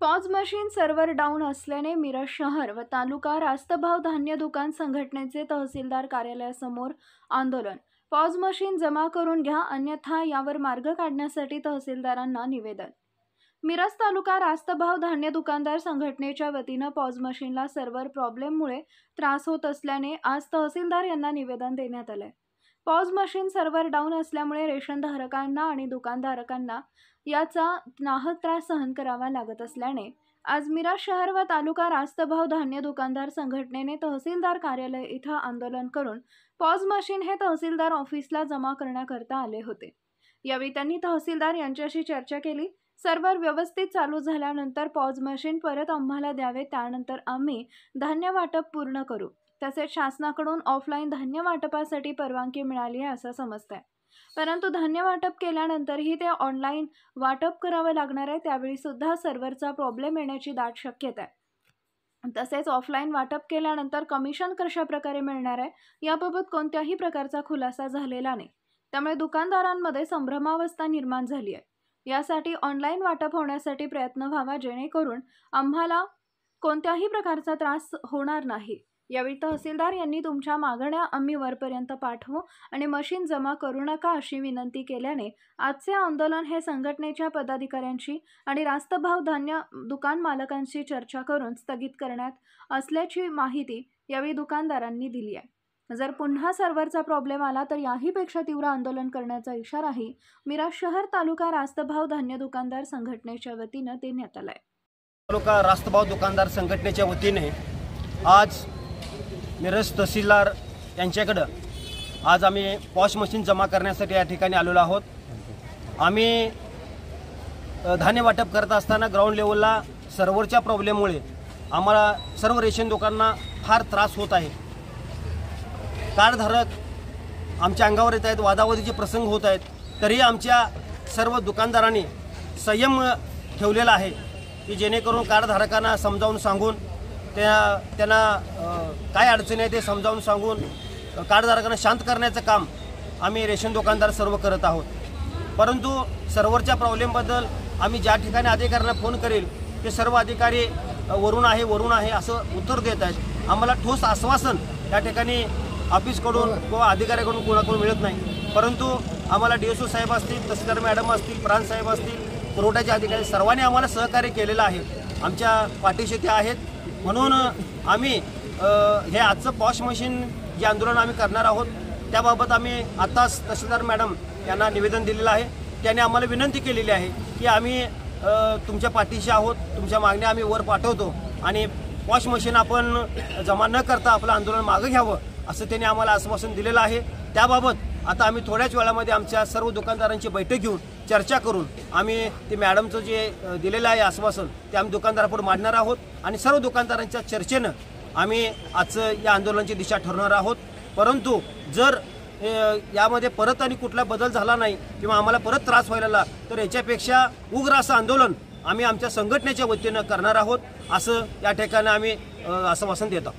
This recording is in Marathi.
पॉज मशीन सर्व्हर डाऊन असल्याने मिरज शहर व तालुका रास्तभाव धान्य दुकान संघटनेचे तहसीलदार कार्यालयासमोर आंदोलन। पॉज मशीन जमा करून घ्या, अन्यथा यावर मार्ग काढण्यासाठी तहसीलदारांना निवेदन। मिरज तालुका रास्तभाव धान्य दुकानदार संघटनेच्या वतीनं पॉज मशीनला सर्व्हर प्रॉब्लेममुळे त्रास होत असल्याने आज तहसीलदार यांना निवेदन देण्यात आले। पॉज मशीन सर्व्हर डाऊन असल्यामुळे रेशनधारकांना आणि दुकानधारकांना याचा नाहक त्रास सहन करावा लागत असल्याने आज मिरज शहर व तालुका रास्तभाव धान्य दुकानदार संघटनेने तहसीलदार कार्यालय इथं आंदोलन करून पॉज मशीन हे तहसीलदार ऑफिसला जमा करण्याकरता आले होते। यावेळी त्यांनी तहसीलदार यांच्याशी चर्चा केली। सर्व्हर व्यवस्थित चालू झाल्यानंतर पॉज मशीन परत आम्हाला द्यावे, त्यानंतर आम्ही धान्य वाटप पूर्ण करू। तसेच शासनाकडून ऑफलाईन धान्य वाटपासाठी परवानगी मिळाली आहे असं समजतंय, परंतु धान्य वाटप केल्यानंतरही ते ऑनलाईन वाटप करावे लागणार आहे। त्यावेळी सुद्धा सर्व्हरचा प्रॉब्लेम येण्याची दाट शक्यता आहे। तसेच ऑफलाईन वाटप केल्यानंतर कमिशन कशा प्रकारे मिळणार आहे याबाबत कोणत्याही प्रकारचा खुलासा झालेला नाही। त्यामुळे दुकानदारांमध्ये संभ्रमावस्था निर्माण झाली आहे। यासाठी ऑनलाईन वाटप होण्यासाठी प्रयत्न व्हावा, जेणेकरून आम्हाला कोणत्याही प्रकारचा त्रास होणार नाही। यावेळी तहसीलदार यांनी तुमच्या मागण्या आम्ही वरपर्यंत पाठवू आणि मशीन जमा करू नका अशी विनंती केल्याने आजचे आंदोलन हे संघटनेच्या पदाधिकाऱ्यांशी आणि रास्तभाव धान्य दुकान मालकांशी चर्चा करून स्थगित करण्यात असल्याची माहिती यावेळी दुकानदारांनी दिली आहे। जर पुन्हा सर्व्हरचा प्रॉब्लेम आला तर याहीपेक्षा तीव्र आंदोलन करण्याचा इशाराही मिरज शहर तालुका रास्तभाव धान्य दुकानदार संघटनेच्या वतीनं देण्यात आलाय। तालुका रास्तभाव दुकानदार संघटनेच्या वतीने आज मिरज तहसीलदार यांच्याकडं आज आम्ही पॉज मशीन जमा करण्यासाठी या ठिकाणी आलेलो आहोत। आम्ही धान्य वाटप करत असताना ग्राउंड लेवलला सर्व्हरच्या प्रॉब्लेममुळे आम्हाला सर्व रेशन दुकानांना फार त्रास होत आहे। कार्डधारक आमच्या अंगावर येत आहेत, वादावादीचे प्रसंग होत आहेत, तरी आमच्या सर्व दुकानदारांनी संयम ठेवलेला आहे की जेणेकरून कार्डधारकांना समजावून सांगून त्यांना काय अडचणी आहे ते समजावून सांगून कार्डधारकांना शांत करण्याचं काम आम्ही रेशन दुकानदार सर्व करत आहोत। परंतु सर्व्हरच्या प्रॉब्लेमबद्दल आम्ही ज्या ठिकाणी अधिकाऱ्यांना फोन करेल ते सर्व अधिकारी वरून आहे असं उत्तर देत आहेत। आम्हाला ठोस आश्वासन या ठिकाणी ऑफिसकडून किंवा अधिकाऱ्याकडून कोणाकडून मिळत नाही। परंतु आम्हाला DSO साहेब असतील, तहसीलदार मॅडम असतील, प्रांत साहेब असतील, पुरवठ्याचे अधिकारी सर्वांनी आम्हाला सहकार्य केलेलं आहे। आमच्या पाठीशी ते आहेत, म्हणून आम्ही हे आजचं पॉज मशीन जे आंदोलन आम्ही करणार आहोत त्याबाबत आम्ही आत्ताच तहसीलदार मॅडम यांना निवेदन दिलेलं आहे। त्यांनी आम्हाला विनंती केलेली आहे की आम्ही तुमच्या पाठीशी आहोत, तुमच्या मागण्या आम्ही वर पाठवतो आणि पॉज मशीन आपण जमा न करता आपलं आंदोलन मागं घ्यावं असं त्यांनी आम्हाला आश्वासन दिलेलं आहे। त्याबाबत आता आम्ही थोड्याच वेळामध्ये आमच्या सर्व दुकानदारांची बैठक घेऊन चर्चा करून आम्ही ते मॅडमचं जे दिलेलं आहे आश्वासन ते आम्ही दुकानदारापुढे मांडणार आहोत आणि सर्व दुकानदारांच्या चर्चेनं आम्ही आजचं या आंदोलनाची दिशा ठरवणार आहोत। परंतु जर यामध्ये परत आणि कुठला बदल झाला नाही किंवा आम्हाला परत त्रास व्हायला तर याच्यापेक्षा उग्र असं आंदोलन आम्ही आमच्या संघटनेच्या वतीनं करणार आहोत असं या ठिकाणी आम्ही आश्वासन देतो।